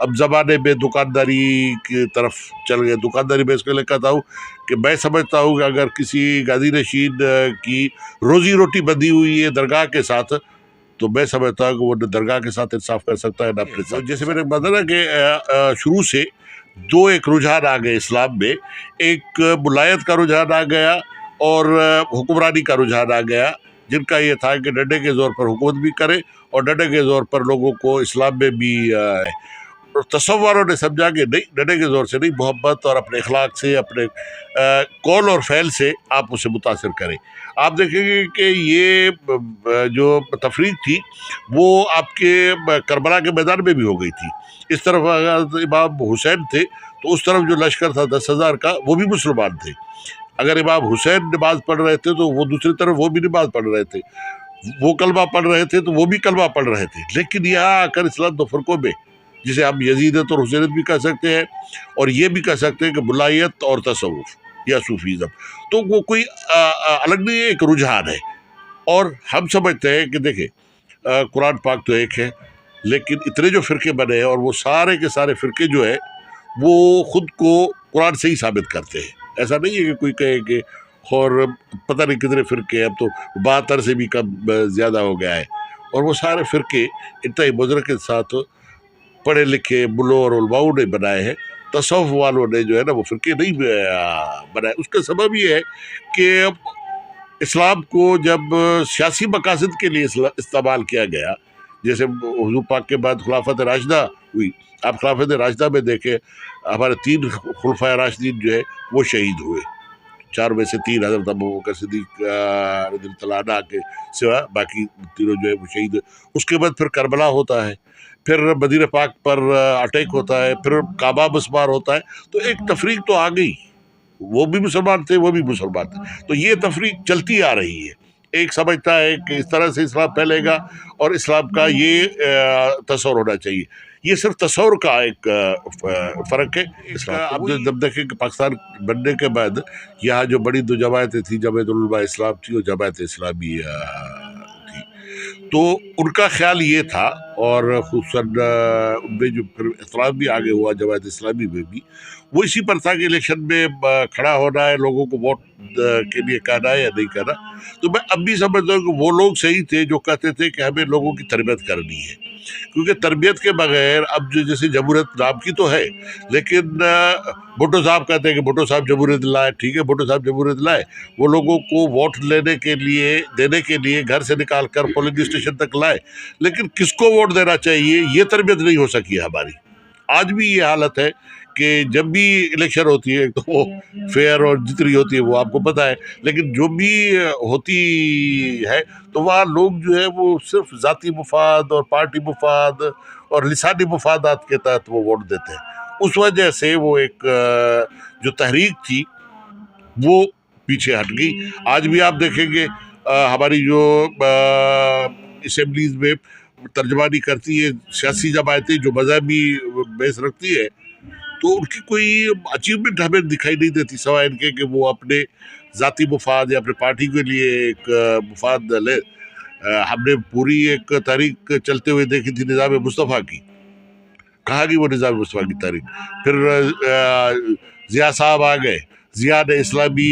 اب زمانے میں دکانداری کی طرف چل گئے. دکانداری میں اس کے لیے کہتا ہوں کہ میں سمجھتا ہوں کہ اگر کسی غازی نشین کی روزی روٹی بندھی ہوئی ہے درگاہ کے ساتھ تو میں سمجھتا ہوں کہ وہ نہ درگاہ کے ساتھ انصاف کر سکتا ہے نہ اپنے ساتھ. جیسے میں نے بتایا کہ شروع سے دو ایک رجحان آ گئے اسلام میں. ایک ملایت کا رجحان آ گیا اور حکمرانی کا رجحان آ گیا، جن کا یہ تھا کہ ڈنڈے کے زور پر حکومت بھی کرے اور ڈنڈے کے زور پر لوگوں کو اسلام میں بھی تصوروں نے سمجھا کہ نہیں، ڈنڈے کے زور سے نہیں، محبت اور اپنے اخلاق سے، اپنے قول اور فعل سے آپ اسے متاثر کریں. آپ دیکھیں گے کہ یہ جو تفریق تھی وہ آپ کے کربلا کے میدان میں بھی ہو گئی تھی. اس طرف اگر امام حسین تھے تو اس طرف جو لشکر تھا 10,000 کا وہ بھی مسلمان تھے. اگر امام حسین نماز پڑھ رہے تھے تو وہ دوسری طرف وہ بھی نماز پڑھ رہے تھے، وہ کلمہ پڑھ رہے تھے تو وہ بھی کلمہ پڑھ رہے تھے. لیکن یہاں آ کر اسلام دو فرقوں میں، جسے ہم یزیدت اور حسینیت بھی کہہ سکتے ہیں اور یہ بھی کہہ سکتے ہیں کہ ملایت اور تصوف یا صوفیزم، تو وہ کوئی الگ نہیں ہے، ایک رجحان ہے. اور ہم سمجھتے ہیں کہ دیکھیں قرآن پاک تو ایک ہے، لیکن اتنے جو فرقے بنے ہیں اور وہ سارے کے سارے فرقے جو ہے وہ خود کو قرآن سے ہی ثابت کرتے ہیں. ایسا نہیں ہے کہ کوئی کہے کہ اور پتہ نہیں کتنے فرقے، اب تو 72 سے بھی کم زیادہ ہو گیا ہے. اور وہ سارے فرقے انتہائی مدرک کے ساتھ پڑھے لکھے ملوں اور علماؤں نے بنائے ہیں. تصوف والوں نے جو ہے نا وہ فرقے نہیں بنائے. اس کا سبب یہ ہے کہ اسلام کو جب سیاسی مقاصد کے لیے استعمال کیا گیا، جیسے حضور پاک کے بعد خلافت راشدہ ہوئی، آپ خلافت راشدہ میں دیکھیں ہمارے 3 خلفائے راشدین جو ہے وہ شہید ہوئے. 4 میں سے 3 حضرت ابوبکر صدیق رضی اللہ عنہ کے سوا باقی تینوں جو ہے وہ شہید ہوئے. اس کے بعد پھر کربلا ہوتا ہے، پھر مدینہ پاک پر اٹیک ہوتا ہے، پھر کعبہ مسمار ہوتا ہے. تو ایک تفریق تو آ گئی، وہ بھی مسلمان تھے وہ بھی مسلمان تھے. تو یہ تفریق چلتی آ رہی ہے. ایک سمجھتا ہے کہ اس طرح سے اسلام پھیلے گا اور اسلام کا یہ تصور ہونا چاہیے. یہ صرف تصور کا ایک فرق ہے. اس کا اب جب دیکھیں کہ پاکستان بننے کے بعد یہاں جو بڑی 2 جماعتیں تھیں، جمعیت العلماء اسلام تھی اور جماعت اسلامی تھی، تو ان کا خیال یہ تھا، اور خصوصاً ان میں جو پھر اختلاف بھی آگے ہوا جماعت اسلامی میں بھی، وہ اسی پر تھا کہ الیکشن میں کھڑا ہونا ہے، لوگوں کو ووٹ کے لیے کہنا ہے یا نہیں کہنا. تو میں اب بھی سمجھتا ہوں کہ وہ لوگ صحیح تھے جو کہتے تھے کہ ہمیں لوگوں کی تربیت کرنی ہے. کیونکہ تربیت کے بغیر اب جو جیسے جمہوریت نام کی تو ہے، لیکن بھٹو صاحب کہتے ہیں کہ بھٹو صاحب جمہوریت لائے، ٹھیک ہے بھٹو صاحب جمہوریت لائے، وہ لوگوں کو ووٹ دینے کے لیے گھر سے نکال کر پولنگ اسٹیشن تک لائے، لیکن کس کو ووٹ دینا چاہیے یہ تربیت نہیں ہو سکی ہے ہماری. آج بھی یہ حالت ہے کہ جب بھی الیکشن ہوتی ہے تو وہ فیئر اور جتنی ہوتی ہے وہ آپ کو پتہ ہے، لیکن جو بھی ہوتی ہے تو وہاں لوگ جو ہے وہ صرف ذاتی مفاد اور پارٹی مفاد اور لسانی مفادات کے تحت وہ ووٹ دیتے ہیں. اس وجہ سے وہ ایک جو تحریک تھی وہ پیچھے ہٹ گئی. آج بھی آپ دیکھیں گے ہماری جو اسمبلیز میں ترجمانی کرتی ہے سیاسی جماعتیں جو مذہبی بیس رکھتی ہے، تو ان کی کوئی اچیومنٹ ہمیں دکھائی نہیں دیتی سوائے ان کے کہ وہ اپنے ذاتی مفاد یا اپنے پارٹی کے لیے ایک مفاد لے. ہم نے پوری ایک تاریخ چلتے ہوئے دیکھی تھی نظام مصطفیٰ کی، کہاں گئی وہ نظام مصطفیٰ کی تاریخ؟ پھر ضیاء صاحب آ گئے، ضیاء نے اسلامی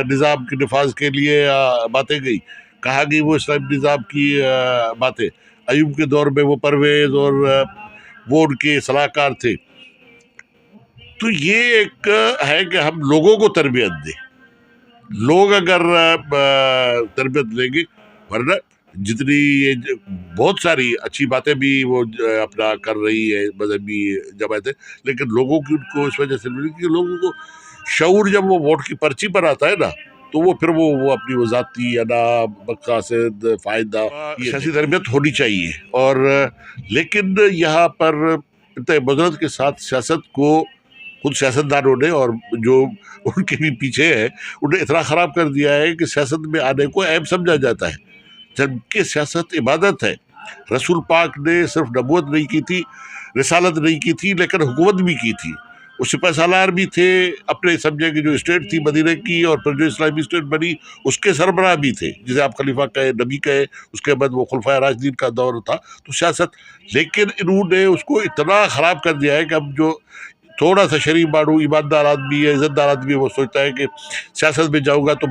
نظام کے نفاذ کے لیے باتیں گئی، کہاں گئی وہ اسلامی نظام کی باتیں؟ ایوب کے دور میں وہ پرویز اور وہ ان کے صلاح کار تھے. تو یہ ایک ہے کہ ہم لوگوں کو تربیت دیں. لوگ اگر تربیت لیں گے، ورنہ جتنی بہت ساری اچھی باتیں بھی وہ اپنا کر رہی ہے مذہبی جماعتیں، لیکن لوگوں کی ان کو اس وجہ سے کہ لوگوں کو شعور جب وہ ووٹ کی پرچی پر آتا ہے نا تو وہ پھر وہ اپنی وہ ذاتی انا مقاصد فائدہ سیاسی تربیت ہونی چاہیے. اور لیکن یہاں پر انتہائی مذرت کے ساتھ سیاست کو خود سیاستدانوں نے اور جو ان کے بھی پیچھے ہے انہیں اتنا خراب کر دیا ہے کہ سیاست میں آنے کو عیب سمجھا جاتا ہے، جبکہ سیاست عبادت ہے. رسول پاک نے صرف نبوت نہیں کی تھی، رسالت نہیں کی تھی، لیکن حکومت بھی کی تھی. وہ سپہ سالار بھی تھے، اپنے سمجھے کہ جو اسٹیٹ تھی مدینہ کی، اور پھر جو اسلامی اسٹیٹ بنی اس کے سربراہ بھی تھے، جسے آپ خلیفہ کہے، نبی کہے، اس کے بعد وہ خلفائے راشدین کا دور تھا تو سیاست. لیکن انہوں نے اس کو اتنا خراب کر دیا ہے کہ اب جو تھوڑا سا شریف باڑو ایماندار آدمی ہے، عزت دار آدمی ہے، وہ سوچتا ہے کہ سیاست میں جاؤں گا تو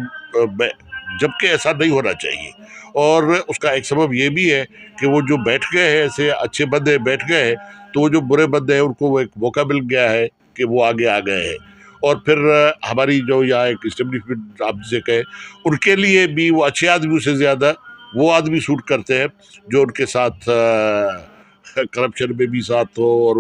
جبکہ ایسا نہیں ہونا چاہیے. اور اس کا ایک سبب یہ بھی ہے کہ وہ جو بیٹھ گئے ہیں، ایسے اچھے بندے بیٹھ گئے ہیں، تو وہ جو برے بندے ہیں ان کو وہ ایک موقع مل گیا ہے کہ وہ آگے آ گئے ہیں. اور پھر ہماری جو یہاں ایک اسٹیبلشمنٹ آپ جسے کہیں، ان کے لیے بھی وہ اچھے آدمیوں سے زیادہ وہ آدمی سوٹ کرتے ہیں جو ان کے ساتھ کرپشن میں بھی ساتھ ہو اور